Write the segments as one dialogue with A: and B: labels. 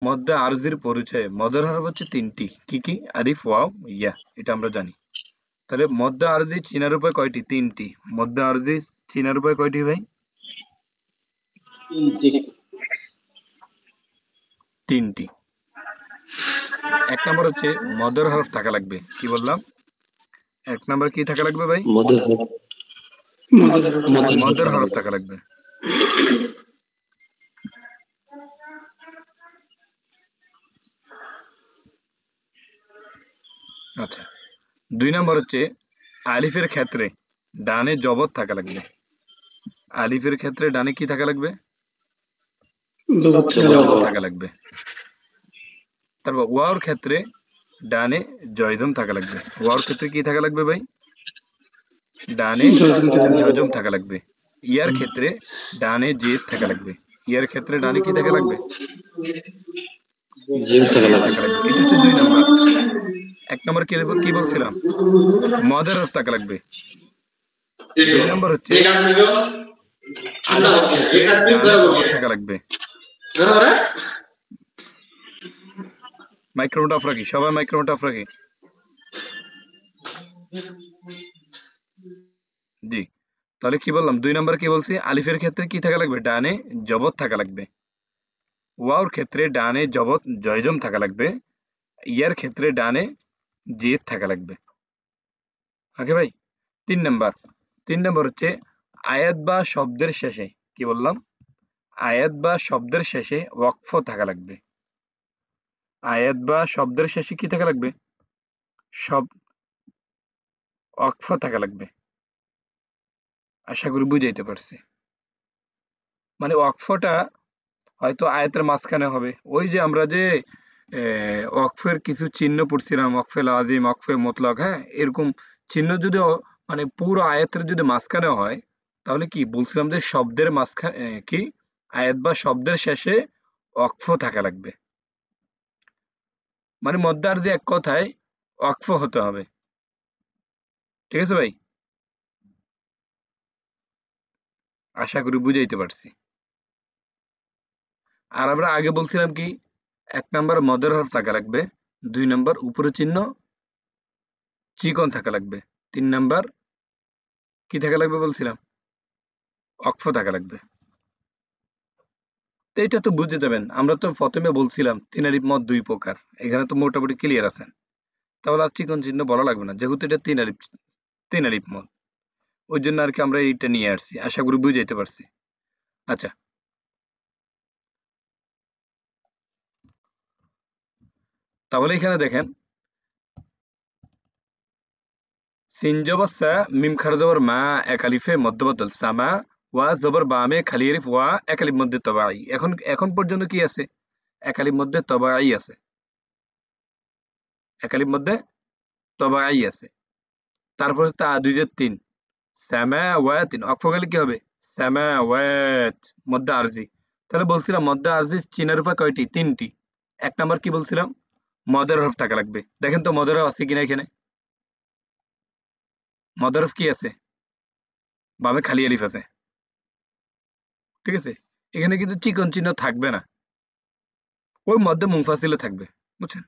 A: মধ্যে আরজির পরিচয় মদের হরফ হচ্ছে তিনটি, কি কি? আলিফ, ওয়াও, ইয়া। এটা আমরা জানি। তাহলে মধ্যে আরজি চিনার উপায় কয়টি? তিনটি। মধ্যে আরজি চিনার উপায় কয়টি ভাই? তিনটি। এক নম্বর হচ্ছে মদের হরফ থাকা লাগবে, কি বললাম? এক নম্বর কি থাকা লাগবে ভাই?
B: মদের মদের
A: মদের হরফ থাকা লাগবে। আচ্ছা, ২ নম্বর হচ্ছে আলিফের ক্ষেত্রে ডানে জবর থাকা লাগবে। আলিফের ক্ষেত্রে ডানে কি থাকা লাগবে? জবর থাকা লাগবে। তারপর ওয়াওর ক্ষেত্রে ডানে জয়জম থাকা লাগবে। ওয়াওর ক্ষেত্রে কি থাকা লাগবে ভাই? ডানে জজম থাকা লাগবে। ইয়ার ক্ষেত্রে ডানে জেদ থাকা লাগবে। ইয়ার ক্ষেত্রে ডানে কি থাকা লাগবে? জেদ থাকা লাগবে। এটা হচ্ছে ২ নাম্বার। ১ নম্বর কি বলছিলাম? মদের হরফ থাকা লাগবে। ২ নম্বর হচ্ছে আলিফের ক্ষেত্রে ডানে জবর থাকা লাগবে। মাইক্রোফোনটা অফ রাখি, সবাই মাইক্রোফোনটা অফ রাখি। জি, তাহলে কি বললাম? ২ নাম্বার কি বলছি? আলিফের ক্ষেত্রে কি থাকা লাগবে? ডানে জবর থাকা লাগবে। ওয়াওর ক্ষেত্রে ডানে জয়জম থাকা লাগবে। ইয়ার ক্ষেত্রে ডানে জেদ থাকা লাগবে। ওকে ভাই? ৩ নাম্বার। ৩ নাম্বার হচ্ছে আয়াত বা শব্দের শেষে, কি বললাম? আয়াত বা শব্দের শেষে ওয়াকফ থাকা লাগবে। আয়াত বা শব্দের শেষে কি থাকা লাগবে? সব ওয়াকফ থাকা লাগবে। আশা করি বুঝাইতে পারছি। মানে ওয়াকফটা হয়তো আয়াতের মাঝখানে হবে। ওই যে আমরা যে ওয়াকফের কিছু চিহ্ন পড়ছিলাম, ওয়াকফে লাজিম, ওয়াকফে মুতলাক, হ্যাঁ? এরকম চিহ্ন যদি মানে পুরো আয়াতের যদি মাঝখানে হয়, তাহলে কি বলছিলাম যে শব্দের মাঝখানে কি আয়াত বা শব্দের শেষে ওয়াকফ থাকা লাগবে। মানে মদ্দার যে এক কথায় ওয়াকফ হতে হবে। ঠিক আছে ভাই? আশা করি বুঝাইতে পারছি। আর আমরা আগে বলছিলাম কি? ১ নাম্বার মদের হরফ থাকা লাগবে। ২ নাম্বার উপরে চিহ্ন চিকন থাকা লাগবে। ৩ নাম্বার কি থাকা লাগবে বলছিলাম? অক্ষ থাকা লাগবে। তো এটা তো বুঝে যাবেন। আমরা তো ১ম এ বলছিলাম ৩ আলিফ মদ ২ প্রকার। এখানে তো মোটামুটি ক্লিয়ার আছেন। তাহলে আর চিকন চিহ্ন বলা লাগবে না। যেহেতু এটা ৩ আলিফ মদ। ওইজন্য আরকি আমরা এইটা নিয়ে আসছি। আশা করি বুঝাইতে পারছি। আচ্ছা। তাহলে এখানে দেখেন সিন জবর সা, মিম খারা জবর মা, এক আলিফে মধ্যবদল সামা, ওয়া জবর বামে খালি আলিফ ওয়া, এক আলিফ মধ্যে তবাই। এখন পর্যন্ত কি আছে? এক আলিফ মধ্যে তবাই আছে। এক আলিফ মধ্যে তবাই আছে। তারপর হচ্ছে তা ২ জের ৩। সামাওয়াতিন অক্ষ গেলে কি হবে? সামাওয়াত মধ্যে আরজি। তাহলে বলছিলাম মধ্যে আরজি চিনার উপায় কয়টি? ৩টি। ১ নাম্বার কি বলছিলাম? মদের হরফ থাকা লাগবে। দেখেন তো মদের হরফ আছে কিনা এখানে? মদের হরফ কি আছে? বামে খালি আলিফ আছে। ঠিক আছে? এখানে কিন্তু চিকন চিহ্ন থাকবে না। ওই মধ্যে মুনফাসিলে থাকবে। বুঝছেন?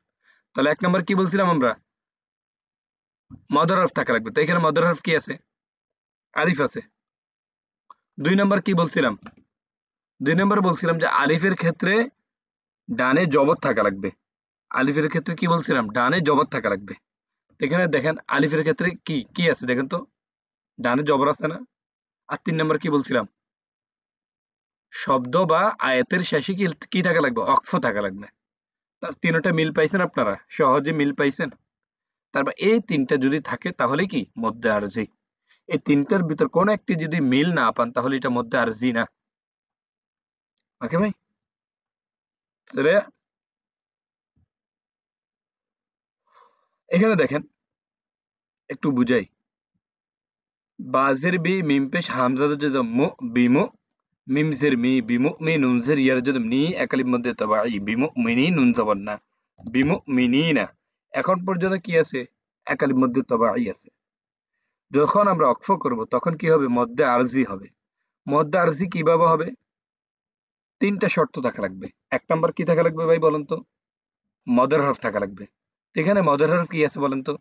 A: তাহলে ১ নাম্বার কি বলছিলাম আমরা? মদের হরফ থাকা লাগবে। তো এখানে মদের হরফ কি আছে? আলিফ আছে। ২ নাম্বার কি বলছিলাম? ২ নাম্বার বলছিলাম যে আলিফের ক্ষেত্রে ডানে জবর থাকা লাগবে। আলিফের ক্ষেত্রে কি বলছিলাম? ডানে জবর থাকা লাগবে। এখানে দেখেন আলিফের ক্ষেত্রে কি আছে দেখেন তো? ডানে জবর আছে না? আর ৩ নাম্বার কি বলছিলাম? শব্দ বা আয়াতের শেষে কি থাকা লাগবে? অক্ফ থাকা লাগবে। তার ৩ টা মিল পাইছেন আপনারা? সহজে মিল পাইছেন? তারপর এই ৩ টা যদি থাকে তাহলে কি? মধ্যে আরজি। এই ৩ টার ভিতর কোন একটি যদি মিল না পান তাহলে এটা মধ্যে আরজি না। ওকে ভাই? তাহলে এখানে দেখেন একটু বুঝাই। বাজের বি মিম পেশ হামজা যে মু বিমু মিম জের মি বিমু মি নুন জের ইয়ার যদি নি একালির মধ্যে তবাই বিমু মিনি নুন জবর না বিমু মিনি না। এখন পর্যন্ত কি আছে? একালির মধ্যে তবাই আছে। যখন আমরা অক্ফ করব তখন কি হবে? মধ্যে আরজি হবে। মধ্যে আরজি কিভাবে হবে? তিনটা শর্ত থাকা লাগবে। এক নাম্বার কি থাকা লাগবে ভাই বলেন তো? মদের হরফ থাকা লাগবে। এখানে মদের হরফ কি আছে বলেন তো?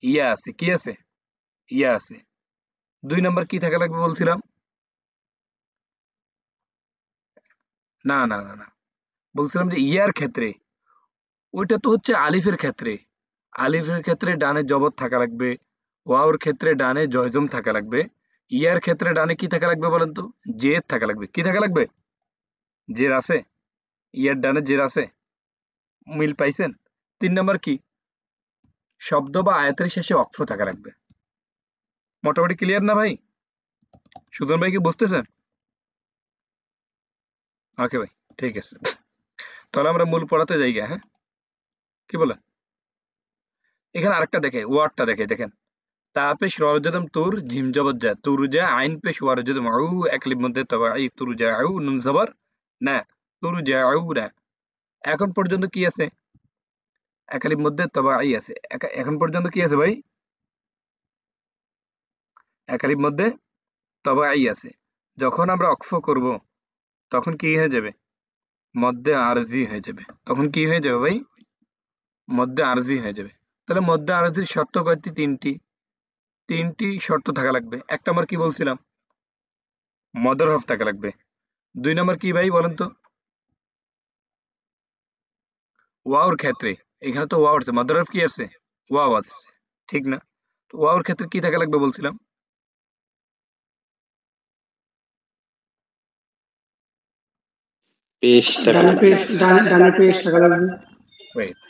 A: ইয়া আছে। কি আছে? ইয়া আছে। ২ নাম্বার কি থাকা লাগবে বলছিলাম? না। বলছিলাম যে ইয়ার ক্ষেত্রে, ওইটা তো হচ্ছে আলিফের ক্ষেত্রে। আলিফের ক্ষেত্রে ডানে জবর থাকা লাগবে। ওয়াওর ক্ষেত্রে ডানে জয়জম থাকা লাগবে। ইয়ার ক্ষেত্রে ডানে কি থাকা লাগবে বলেন তো? জের থাকা লাগবে। কি থাকা লাগবে? জের আছে? ইয়ার ডানে জের আছে? মিল পাইছেন? ৩ নাম্বার কি? শব্দ বা আয়াতের শেষে অক্ফ থাকা লাগবে। মোটামুটি ক্লিয়ার না ভাই? সুজন ভাই কি বুঝতেছেন? ওকে ভাই, ঠিক আছে। তাহলে আমরা মূল পড়াতে যাই গা, হ্যাঁ? কি বলেন? এখানে আরেকটা দেখে, ওয়ার্ডটা দেখে দেখেন। তা পেশ রজদম তুর জিম জবর যা তুরজা আইন পেশ ওয়ারজদম আউ একলির মধ্যে তবাই তুরজা আউ নুন জবর না তুরজা আউ না। এখন পর্যন্ত কি আছে? একালির মধ্যে তবাই আছে। এখন পর্যন্ত কি আছে ভাই? একালির মধ্যে তবাই আছে। যখন আমরা অক্ফ করব তখন কি হয়ে যাবে? মধ্যে আরজি হয়ে যাবে। তখন কি হয়ে যাবে ভাই? মধ্যে আরজি হয়ে যাবে। তাহলে মধ্যে আরজির শর্ত কয়টি? তিনটি। তিনটি শর্ত থাকা লাগবে। এক নম্বর কি বলছিলাম? মদের হরফ থাকা লাগবে। ২ নম্বর কি ভাই বলেন তো? ওয়াওর ক্ষেত্রে, এখানে তো ওয়াও আছে, মদের হরফ কি আছে? ওয়াও আছে, ঠিক না? তো ওয়াওর ক্ষেত্রে কি থাকা লাগবে বলছিলাম?
B: পেশ টাকা লাগবে।
C: ডানে পেশ টাকা লাগবে।
A: ওয়েট,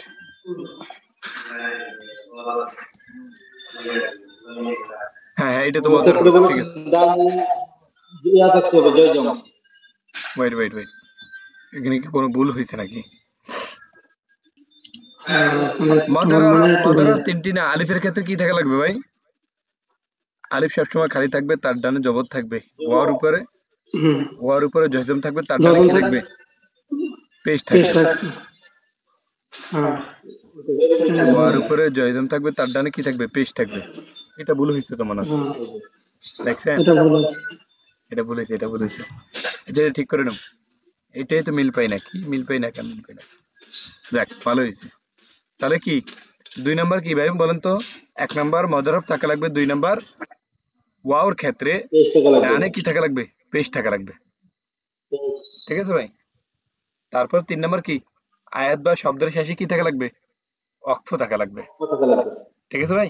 A: হ্যাঁ এটা তো মদের হরফ, ঠিক আছে। ওয়েট, এখানে কি কোনো ভুল হয়েছে নাকি? মদের হরফ তিনটি না। আলিফের ক্ষেত্রে কি থাকা লাগবে ভাই? আলিফ সবসময় খালি থাকবে, তার ডানে জবর থাকবে। ওয়ার উপরে জজম থাকবে, তার ডানে কি থাকবে? পেশ থাকবে। ওয়ার উপরে জয়জম থাকবে, তার ডানে কি থাকবে? পেশ থাকবে। এটা ভুল হয়েছে তো মনে হয়, দেখছেন? এটা ভুল হয়েছে। আচ্ছা, এটা ঠিক করে নাও। এটাই তো মিল পাই না। কি মিল পাই না, কেন মিল পাই না? যাক, ভালো হয়েছে। তাহলে কি ২ নাম্বার কি ভাই বলেন তো? ১ নাম্বার মদের হরফ থাকা লাগবে। ২ নাম্বার ওয়াওর ক্ষেত্রে ডানে কি থাকা লাগবে? পেশ থাকা লাগবে। ঠিক আছে ভাই? তারপর ৩ নাম্বার কি? আয়াত বা শব্দের শেষে কি থাকা লাগবে? অক্ফ থাকা লাগবে। ঠিক আছে ভাই?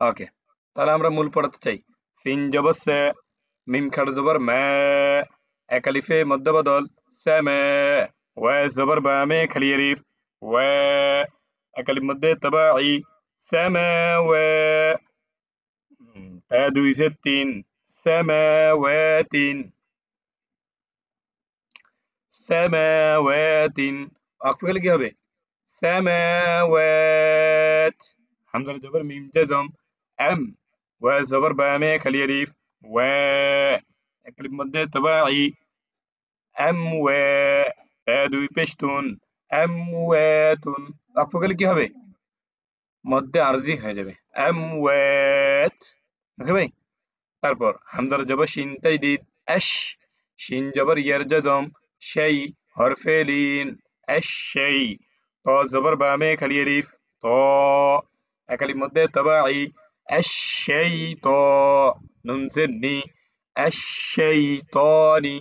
A: ওকে, তাহলে আমরা মূল পড়াতে চাই। সিন জবর সে, মিম খাড় জবর মে, এক আলিফে মধ্য বদল সামে, ওয়া জবর বা মে খালি আলিফ ওয়া, এক আলিফ মধ্যে তবাই সামাওয়া, তা ২ সে ৩ সামাওয়াতিন, সামাওয়াতিন। অক্ফ গেলে কি হবে? সামাওয়াত, হামজার জবর মিম জজম এম, ওয়া জবর বা মে খালি আলিফ ওয়া, এক আলিফ মধ্যে তবাই আমওয়া, তা ২ পেশতুন আমওয়াতুন। অক্ফ গেলে কি হবে? মধ্যে আরজি হয়ে যাবে, আমওয়াত। ওকে ভাই? তারপর হামজার জবর শিন তাইদিদ আশ, শিন জবর ইয়ার জজম শাই, হরফে লিন আশ-শাই, ত জবর বা মে খালি আলিফ ত, এক আলিফ মধ্যে তবাই আশ-শাইত, নুন জের নি আশ-শাইতানি।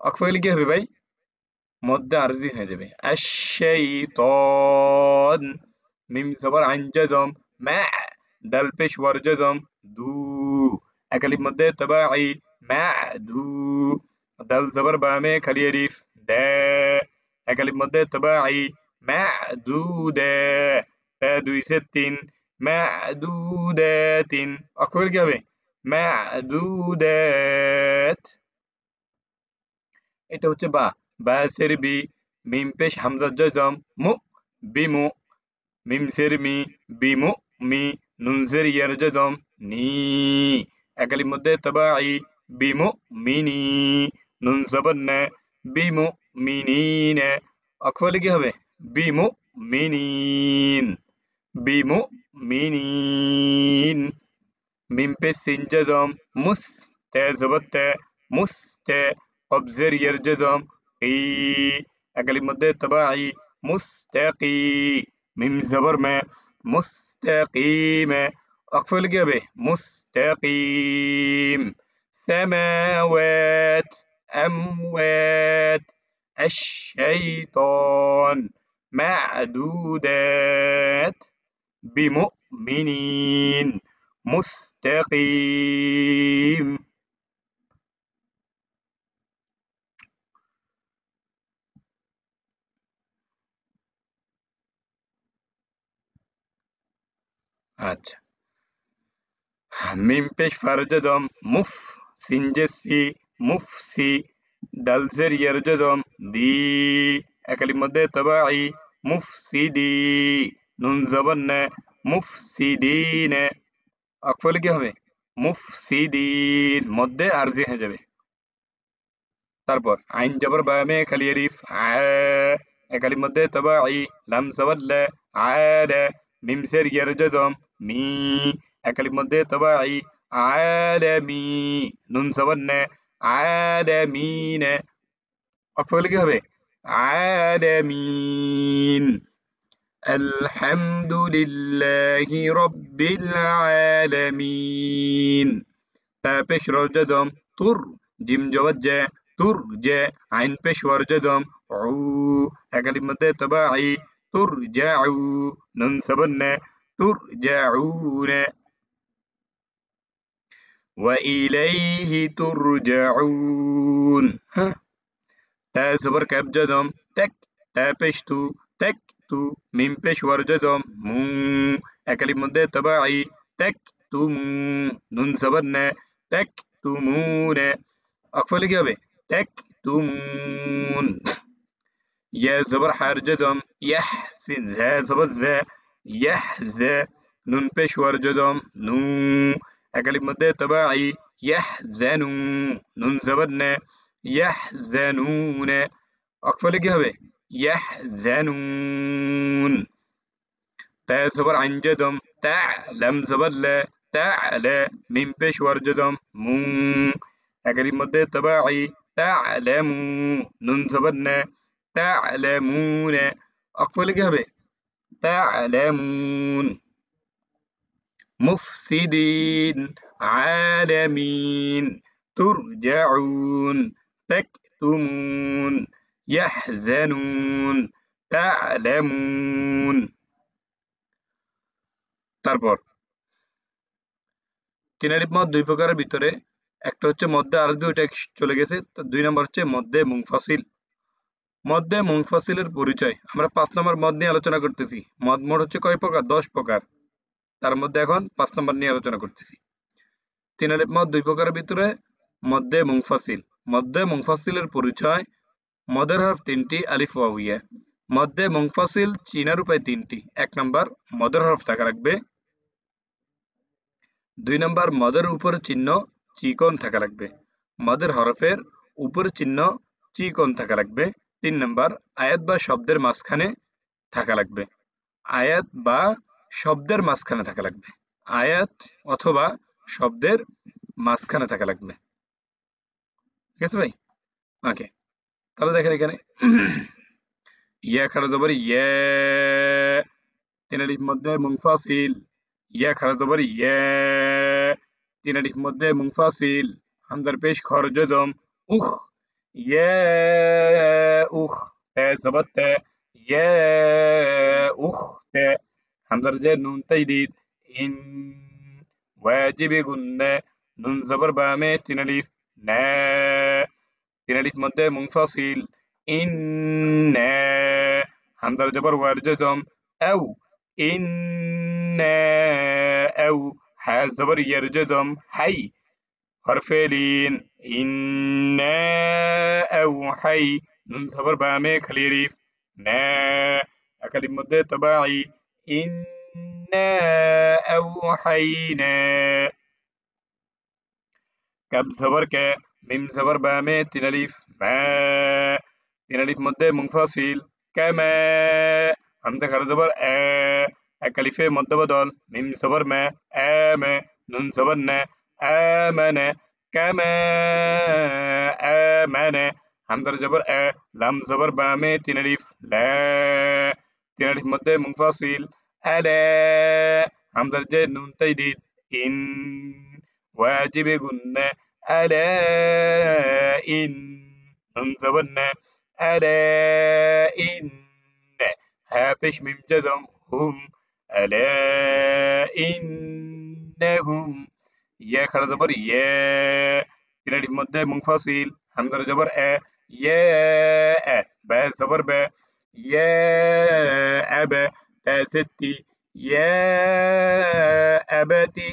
A: অক্ফ গেলে কি হবে ভাই? মধ্যে আরজি হয়ে যাবে, আশ-শাইতান। মিম জবর আইন জজম মা, ডাল পেশ ওয়ার জজম দু, এক আলিফ মধ্যে তবাই মা দু, দাল জবর বা মে খালি আলিফ দা, এক আলিফ মধ্যে তবাই মা দু দা, তা ২ সে ৩ মা দু দা ৩। অক্ষর কি হবে? মা দু দাত। এটা হচ্ছে বা। বা সের বি, মিম পেশ হামজার জজম মু, বিমু, মিম সের মি, বিমু মি, নুন জের ইয়ার জজম নি, এক আলিফ মধ্যে তবাই বিমু মিনি, নুন জবর না বিমু মিনিনা। অক্ষ হলে কি হবে? বিমু মিনিন, বিমু মিনিন। মিম পেশ সিন জজম মুস, তে জবর তে মুস্তে কফ জের ইয়ের জজম কি একালির মধ্যে তবাই মুস্তাকি মিম জবর মে মুস্তাকিমে ওয়াকফ হলে কি হবে মুস্তাকিম সামাওয়াত আমওয়াত الشيطان معدودات بمؤمنين মুস্তাকিম। আচ্ছা মিম পেশ ফারজাজম মুফ সিনজেসি মুফসি দালজের ইয়ারজাজম দি একালির মধ্যে তবাই মুফসিদি নুন জবন্নে মুফসিদিনে অকফলে কি হবে মুফসিদিন মধ্যে আরজি হয়ে যাবে। তারপর আইন জবর বামে খালি আলিফ একালির মধ্যে তবাই লাম জবরলে আলে মিম সের ইয়ারজাজম মি একালির মধ্যে তবাই আলামি নুন জবন্নে আলামিনে অকফলে কি হবে আলামিন আলহামদুলিল্লাহি রাব্বিল আলামিন তা পেশ রর জজম তুর জিম জবর জে তুর জে আইন পেশ ওয়ার জজম উ একালির মধ্যে তবাই তুর জাউ নুন সাবন্নে তুর জাউনে ওয়া ইলাইহি তুরজাউন তা জবর ক্যাব জজম টেক তা পেশ তু মিম পেশ ওয়ার জজম মু একালির মধ্যে তবাই টেক তুমু নুন সাবন্নে টেক তুমুনে অকফলে কি হবে টেক তুমুন ইয়া জবর হার জজম ইয়াহ সিন জা জবর জা ইয়াহ জা নুন পেশ ওয়ার জজম নু একালির মধ্যে তবাই ইয়াহ জানু নুন জবরনে ইয়াহ জানুনে অকফলে কি হবে ইয়াহ জানুন তা জবর আইন জজম তা লাম জবর লা তা লা মিম পেশ ওয়ার জজম মু একালির মধ্যে তবাই তা লামু নুন জবরনে তা লামুনে অকফলে কি হবে তা লামুন মুফসিদিন عالمين ترجعون تكتمون يحزنون تعلمون তারপর তিন আলিফ মদ দুই প্রকারের ভিতরে একটা হচ্ছে মধ্যে আরজি ওইটা চলে গেছে তো দুই নম্বর হচ্ছে মধ্যে মুনফাসিল। মধ্যে মুনফাসিলের পরিচয় আমরা 5 নম্বর মদ নিয়ে আলোচনা করতেছি। মদ মোট হচ্ছে কয় প্রকার 10 প্রকার তার মধ্যে এখন 5 নম্বর নিয়ে আলোচনা করতেছি। তিন আলিফ মদ দুই প্রকারের ভিতরে মধ্যে মুনফাসিল। মধ্যে মুনফাসিলের পরিচয় মদের হরফ 3টি আলিফ ওয়াও ইয়া। মধ্যে মুনফাসিল চিনার উপায় 3টি। 1 নম্বর মদের হরফ থাকা লাগবে। 2 নম্বর মদের উপরে চিহ্ন চিকন থাকা লাগবে। মদের হরফের উপরে চিহ্ন চিকন থাকা লাগবে। 3 নম্বর আয়াত বা শব্দের মাঝখানে থাকা লাগবে। আয়াত বা শব্দের মাঝখানে থাকা লাগবে। আয়াত অথবা শব্দের মাঝখানে থাকা লাগবে। ঠিক আছে ভাই? ওকে তাহলে দেখেন এখানে ইয়া খারা জবর ইয়া তিন আলিফ মধ্যে মুনফাসিল ইয়া খারা জবর ইয়া তিন আলিফ মধ্যে মুনফাসিল হামজার পেশ খর জজম উখ ইয়া উখ তা জবর তা ইয়া উখ তা হামজার জের নুন তাজদীদ ইন ওয়াজিবে গুন্না নুন জবর বামে তিন আলিফ না তিন আলিফ মধ্যে মুনফাসিল ইন্না হামজার জবর ওয়ার জজম আও ইন্না আও হা জবর ইয়ার জজম হাই হরফেলিন ইন্না আও হাই নুন জবর বামে খালি আলিফ না একালিফ মধ্যে তবাই ইন্না আও হাইনা কাব জবর কে মিম জবর বামে তিন আলিফ মা তিন আলিফ মধ্যে মুনফাসিল কামা হামজা খারা জবর এক আলিফে মধ্য বদল মিম জবর মা আমা নুন জবর না আমানা কামা আমানা হামজার জবর লাম জবর বামে তিন আলিফ লা তিন আলিফ মধ্যে মুনফাসিল আলা হামজার যে নুন তাইদিদ ইন ওয়াজিব গুন্না আলা ইন নুন জবর না আলা ইন হা পেশ মিম জজম হুম আলা ইন্নাহুম ইয়া খারা জবর ইয়া তিন আলিফ মধ্যে মুনফাসিল হামজার জবর ইয়া বা জবর বা ইয়া আবা তা ستي يا أبتي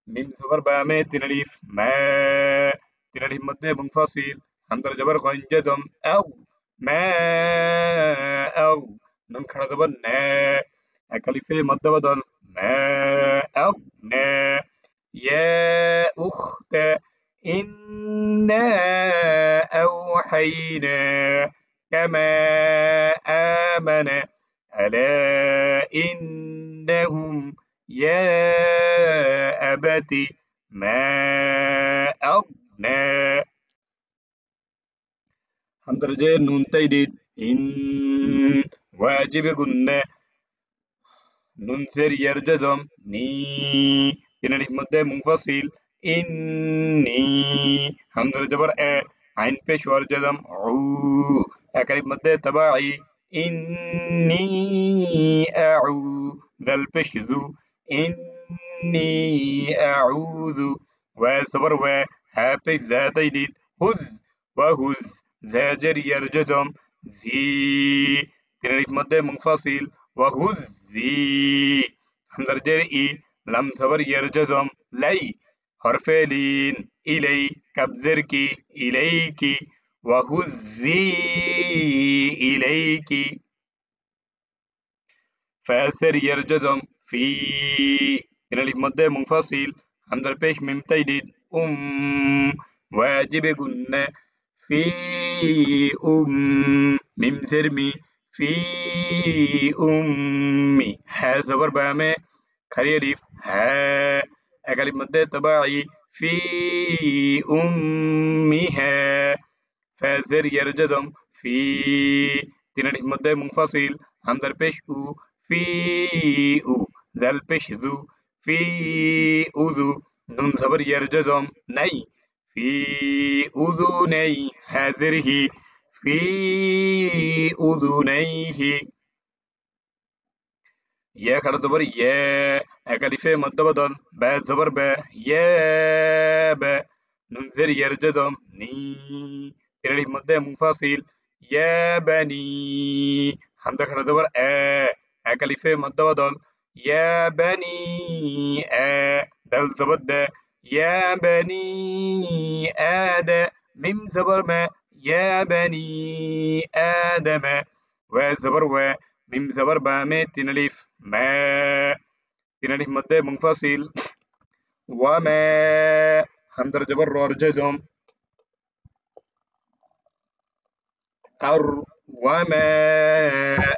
A: মিম জবর বা মে তিন আলিফ মা তিন আলিফ মধ্যে মুনফাসিল হামজার জবর গইন জজম আও মা আও নুন খাড়া জবর না এক আলিফে মধ্য বদল মা আও না ইয়া উখতা إنا أوحينا كما آمن ألا إنهم يا أبت ما أغنى حمد الرجال نون تيديد إن واجب قلنا نون سير يرجزم ني তিন আলিফ মধ্যে মুনফাসিল ইন্নি হামজা জবর আইন পেশ ওয়ার জজম উ এক আলিফ মধ্যে তাবাই ইন্নি আউ জাল পেশ জু ইন্নি আউযু ওয়া জবর ওয়া হা পেশ জা তাইদিদ হুজ ওয়া হুজ জাজর ইয়ার জজম জি তিন আলিফ মধ্যে মুনফাসিল ওয়া হুজ জি হামজার জের ই লাম জবর ইয়ার জজম লাই হরফে লিন ইলাই কাবজের কি ইলাইকি ওয়া হুজ্জি ইলাইকি ফাসের ইয়ার জজম ফি তিন আলিফ মধ্যে মুনফাসিল হামজার পেশ মিম তাইদিদ ওয়াজিব গুন্না ফি মিম জের মি ফি উম্মি হা জবর বা মে খালি আলিফ হা এক আলিফ মধ্যে তাবাই ফি উম্মিহা ফাজের ইয়ার জজম ফি তিন আলিফ মধ্যে মুনফাসিল হামজার পেশ উ ফি উ জাল পেশ জু ফি উজু নুন জবর ইয়ার জজম নাই ফি উজু নেই হাজির হি ফি উজু নেই ইয়া খাড়া জবর ইয়া এক আলিফে মধ্য বদল বা জবর বা ইয়া বা নুন জের ইয়ার জজম নি তিন আলিফ মধ্যে মুনফাসিল ইয়া বানি হামজা খাড়া জবর এক আলিফে মধ্য বদল ইয়া বানি দাল জবর দা ইয়া বানি আদা মিম জবর মা ইয়া বানি আদমা ওয়া জবর ওয়া মিম জবর বা মে তিন আলিফ মা তিন আলিফ মধ্যে মুনফাসিল ওয়া মা হামজার জবর রর জজম আর ওয়া মা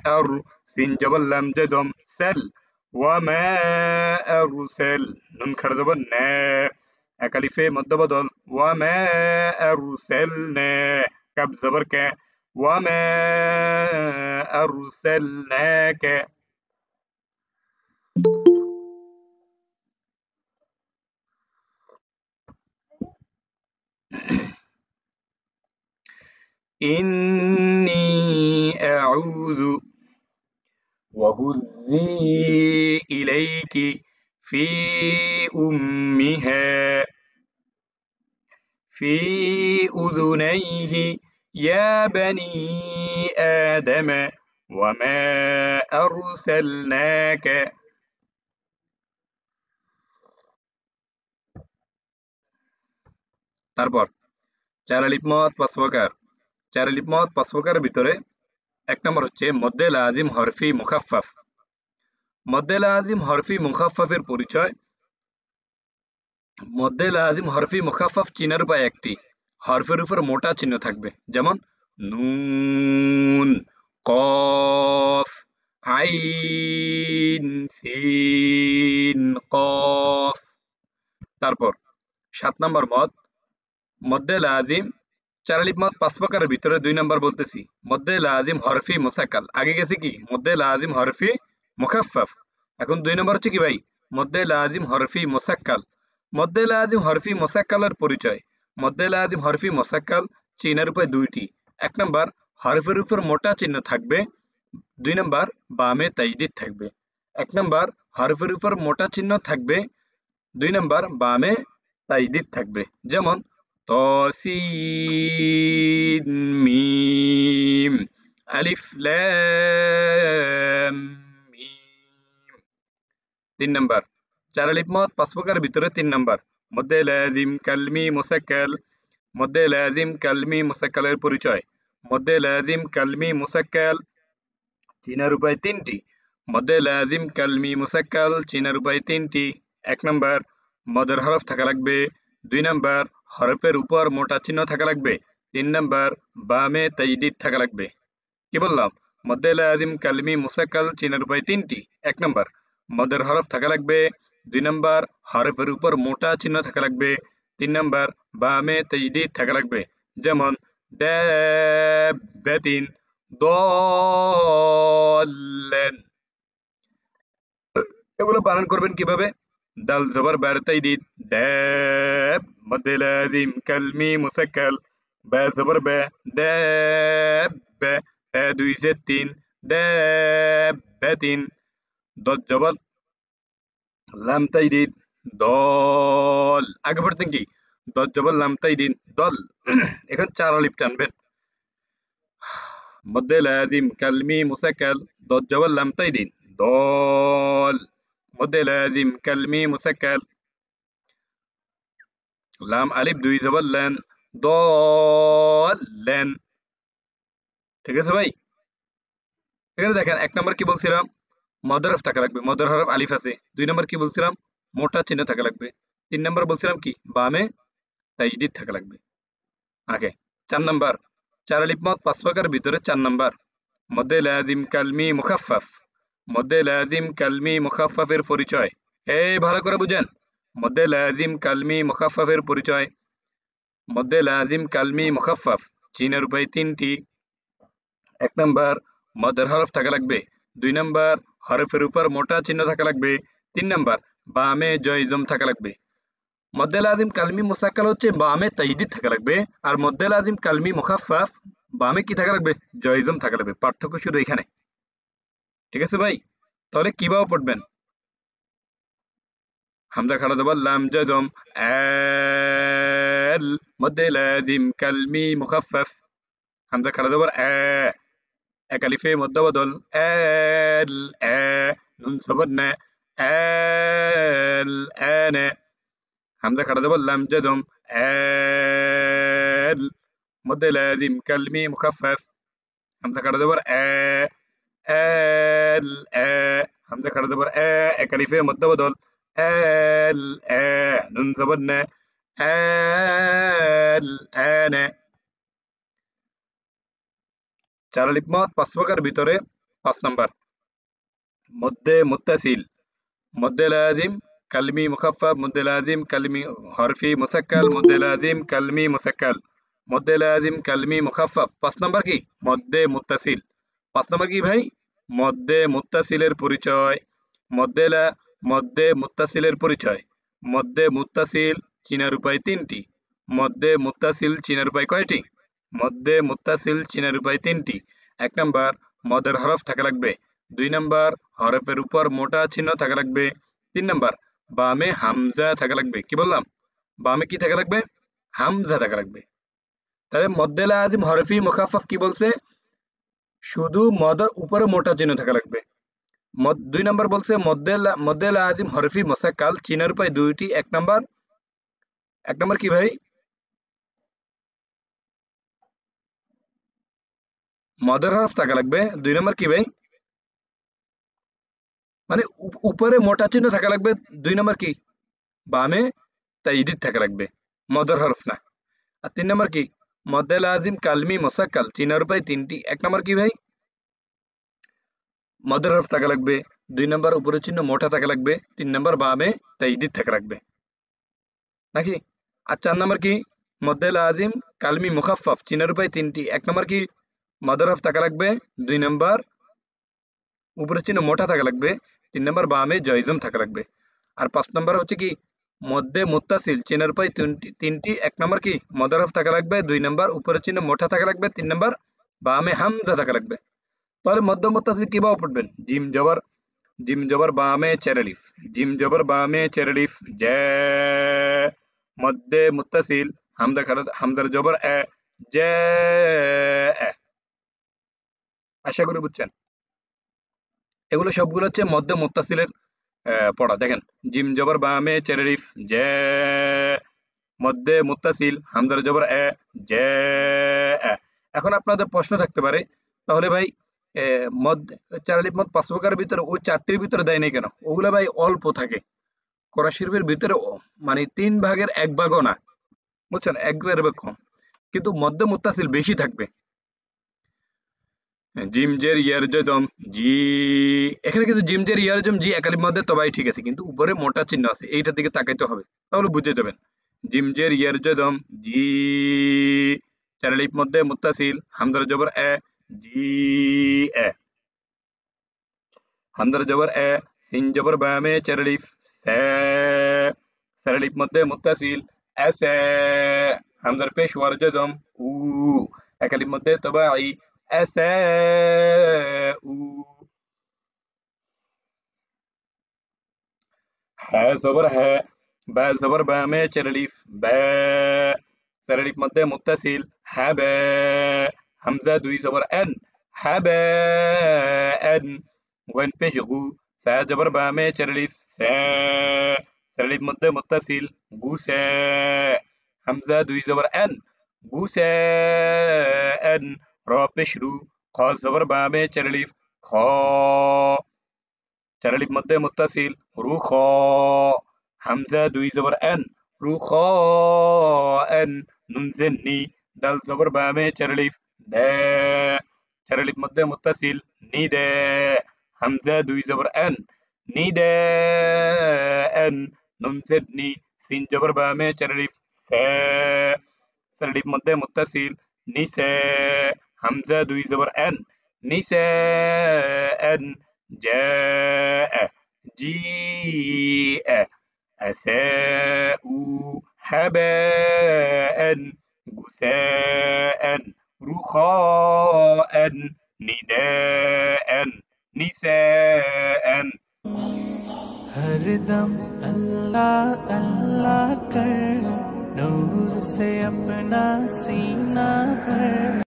A: আর সিন জবর লাম জজম সেল ওয়া মা আরসেল নুন খাড়া জবর না এক আলিফে মধ্য বদল ওয়া মা আরসেলনা কাব জবর কা ওয়া মা আরসেলনাকা إني أعوذ وهزي إليك في أمها في أذنيه يا بني آدم وما أرسلناك তারপর চার আলিফ মদ পাঁচ প্রকার চার আলিফ মদ পাঁচ প্রকারের ভিতরে এক নম্বর হচ্ছে মদ্দে লাজিম হরফি মুখাফফাফ মদ্দে লাজিম হরফি মুখাফফাফের পরিচয় মদ্দে লাজিম হরফি মুখাফফাফ চিনার উপায় একটি হরফের উপর মোটা চিহ্ন থাকবে যেমন নুন কফ আইন সিন কফ তারপর 7 নম্বর মত মদ্দে লাজিম চার আলিফ মত 5 প্রকারের ভিতরে 2 নম্বর বলতেছি মদ্দে লাজিম হরফি মুসাক্কাল আগে গেছে কি মদ্দে লাজিম হরফি মুখাফফাফ এখন 2 নম্বর হচ্ছে কি ভাই মদ্দে লাজিম হরফি মুসাক্কাল মদ্দে লাজিম হরফি মুসাক্কালের পরিচয় মদ্দে লাজিম হরফি মুসাক্কাল চিহ্নের উপর দুইটি 1 নম্বর হরফের উপর মোটা চিহ্ন থাকবে 2 নম্বর বামে তাজদীদ থাকবে 1 নম্বর হরফের উপর মোটা চিহ্ন থাকবে 2 নম্বর বামে তাজদীদ থাকবে যেমন তসিন মিম আলিফ লাম মিম 3 নম্বর 4 আলিফ মত 5 প্রকারের ভিতরে 3 নম্বর মদ্দে লাজিম কালমি মুসাক্কাল মদ্দে লাজিম কালমি মুসাক্কালের পরিচয় মদ্দে লাজিম কালমি মুসাক্কাল চিহ্নের উপায় 3টি মদ্দে লাজিম কালমি মুসাক্কাল চিহ্নের উপায় 3টি 1 নম্বর মদের হরফ থাকা লাগবে 2 নম্বর হরফের উপর মোটা চিহ্ন থাকা লাগবে 3 নম্বর বামে তাজদীদ থাকা লাগবে কি বললাম মদ্দে লাজিম কালমি মুসাক্কাল চিহ্নের উপায় 3টি 1 নম্বর মদের হরফ থাকা লাগবে 2 নম্বর হরফের উপর মোটা চিহ্ন থাকা লাগবে 3 নম্বর বামে তাজদীদ থাকা লাগবে যেমন দাব্বাতিন দল্লেন এগুলো বানান করবেন কিভাবে দাল জবর বার তাজদীদ দাব মদ্দে লাজিম কালমি মুসাক্কাল বা জবর বা দাব বা 2 জেড 3 দাব্বাতিন দত জবর লাম তাজদীদ দল আগে পড়তেন কি দত জবর লাম তাজদীদ দল এখন 4 আলিফ টানবেন মদ্দে লাজিম কালমি মুসাক্কাল দত জবর লাম তাজদীদ দল মদ্দে লাজিম কালমি মুসাক্কাল লাম আলিফ 2 জবর লান দলেন ঠিক আছে ভাই এখানে দেখেন 1 নম্বর কি বলছিলাম মদের হরফ থাকা লাগবে মদের হরফ আলিফ আছে 2 নম্বর কি বলছিলাম মোটা চিহ্ন থাকা লাগবে 3 নম্বর বলছিলাম কি বামে তাজদীদ থাকা লাগবে ওকে 4 নম্বর 4 আলিফ মত 5 প্রকারের ভিতরে 4 নম্বর মদ্দে লাজিম কালমি মুখাফফাফ মদ্দে লাজিম কালমি মুখাফফাফের পরিচয় এই ভালো করে বুঝেন মদ্দে লাজিম কালমি মুখাফফাফের পরিচয় মদ্দে লাজিম কালমি মুখাফফাফ চিহ্নের উপায় 3টি 1 নম্বর মদের হরফ থাকা লাগবে 2 নম্বর হরফের উপর মোটা চিহ্ন থাকা লাগবে 3 নম্বর বামে জয়জম থাকা লাগবে মদ্দে লাজিম কালমি মুসাক্কাল হচ্ছে বামে তাজদীদ থাকা লাগবে আর মদ্দে লাজিম কালমি মুখাফফাফ বামে কি থাকা লাগবে জয়জম থাকা লাগবে পার্থক্য শুধু এখানে ঠিক আছে ভাই তাহলে কিভাবে পড়বেন হামজা খাড়া জবর লাম জজম আল মদ্দে লাজিম কালমি মুখাফফাফ হামজা খাড়া জবর এক আলিফে মদ্দা বদল আল আ নুন সাবরনা আল আনা হামজা খাড়া জবর লাম জজম আল মদ্দে লাজিম কালমি মুখাফফাফ হামজা খাড়া জবর আল আ হামজা খাড়া জবর এক আলিফে মদ্দা বদল আল আ নুন সাবরনা আল আনা 4 আলিফ মত 5 প্রকার ভিতরে 5 নম্বর মদ্দে মুত্তাসিল মদ্দে লাজিম কালমি মুখাফফাফ মদ্দে লাজিম কালমি হরফি মুসাক্কাল মদ্দে লাজিম কালমি মুসাক্কাল মদ্দে লাজিম কালমি মুখাফফাফ 5 নম্বর কি মদ্দে মুত্তাসিল 5 নম্বর কি ভাই মদ্দে মুত্তাসিলের পরিচয় মদ্দে মুত্তাসিলের পরিচয় মদ্দে মুত্তাসিল চিনার উপায় 3টি মদ্দে মুত্তাসিল চিনার উপায় কয়টি মদ্দে মুত্তাসিল চিনার উপায় 3টি 1 নম্বর মদের হরফ থাকা লাগবে 2 নম্বর হরফের উপর মোটা চিহ্ন থাকা লাগবে 3 নম্বর বামে হামজা থাকা লাগবে কি বললাম বামে কি থাকা লাগবে হামজা থাকা লাগবে তাহলে মদ্দে লাজিম হরফি মুখাফফাফ কি বলছে শুধু মদের উপরে মোটা চিহ্ন থাকা লাগবে 2 নম্বর বলছে মদ্দে লাজিম হরফি মুসাক্কাল চিহ্নের উপায় 2টি 1 নম্বর কি ভাই মদের হরফ থাকা লাগবে 2 নম্বর কি ভাই মানে উপরে মোটা চিহ্ন থাকা লাগবে 2 নম্বর কি বামে তাজদীদ থাকা লাগবে মদের হরফ না আর 3 নম্বর কি মদ্দে লাজিম কালমি মুসাক্কাল চিহ্নের উপায় 3টি 1 নম্বর কি ভাই মদের হরফ থাকা লাগবে 2 নম্বর উপরে চিহ্ন মোটা থাকা লাগবে 3 নম্বর বামে তাজদীদ থাকা লাগবে নাকি আর 4 নাম্বার কি মদ্দে লাজিম কালমি মুখাফফাফ চিহ্নের উপায় 3টি। 1 নাম্বার কি মাদার অফ থাকা লাগবে, 2 নাম্বার উপরের চিহ্ন মোটা থাকা লাগবে, 3 নাম্বার বামে জয়জম থাকা লাগবে। আর 5 নাম্বার হচ্ছে কি মধ্যে মুত্তাসিল চিহ্নের উপায় 3টি। 1 নাম্বার কি মাদার অফ থাকা লাগবে, 2 নাম্বার উপরের চিহ্ন মোটা থাকা লাগবে, 3 নাম্বার বামে হামজা থাকা লাগবে। তাহলে মধ্য মুত্তাসিল কিভাবে পড়বেন? জিম জবর বামে চেরালিফ, জিম জবর বামে চেরালিফ জে, মধ্যে মুত্তাসিল হামজা খারাজ হামজার জবর এ জে এ। আশা করি বুঝছেন। এগুলো সবগুলো হচ্ছে মধ্য মুত্তাসিলের পড়া। দেখেন জিম জবর বামে চেরালিফ জে, মধ্যে মুত্তাসিল হামজার জবর এ জে এ। এখন আপনাদের প্রশ্ন থাকতে পারে তাহলে ভাই মদ চার আলিফ মদ 5 প্রকারের ভিতরে ওই 4টির ভিতরে দেয় নাই কেন? ওগুলা ভাই অল্প থাকে। কোরআন শরীফের ভিতরে মানে 3 ভাগের 1 ভাগও না, বুঝছেন, 1 ভাগের কম, কিন্তু মধ্যে মুত্তাসিল বেশি থাকবে। জিম জের ইয়ার জজম জি, এখানে কিন্তু জিম জের ইয়ার জজম জি একালির মধ্যে তবাই ঠিক আছে, কিন্তু উপরে মোটা চিহ্ন আছে, এইটার দিকে তাকাইতে হবে, তাহলে বুঝে যাবেন। জিম জের ইয়ার জজম জি, চার আলিফ মধ্যে মুত্তাসিল হামজার জবর এ জি এ, হামজার জবর এ, সিন জবর বামে চার আলিফ সে, চার আলিফ মধ্যে মুত্তাসিল এসে, হামজার পেশ ওয়ার জজম উ, এক আলিফ মধ্যে তবাই এসে উ, হ্যাঁ জবর হ্যাঁ, বা জবর বামে চার আলিফ বে, চার আলিফ মধ্যে মুত্তাসিল হবে, হামজা 2 জবর এন হবে এন, ওয়ান পেশ গু, সা জবর বামে চার আলিফ সে, চার আলিফ মধ্যে মুত্তাসিল গুসে, হামজা 2 জবর এন গুসে এন, র পেশ রু, খ জবর বামে চার আলিফ খ, চার আলিফ মধ্যে মুত্তাসিল রু খ, হামজা 2 জবর এন রু খ এন, নুন জের নি, দাল জবর বামে চার আলিফ দে, চার আলিফ মধ্যে মুত্তাসিল নি দে, হামজা 2 জবর এন নি দে এন, নুন জের নি, সিন জবর বামে চার আলিফ সে, চার আলিফ মধ্যে মুত্তাসিল নিসে, হামজা 2 জবর এন নিসে এন, جاء جيء أساء هباء جساء رخاء نداء نساء।
B: हर दम अल्लाह अल्लाह कर, नूर से अपना सीना भर।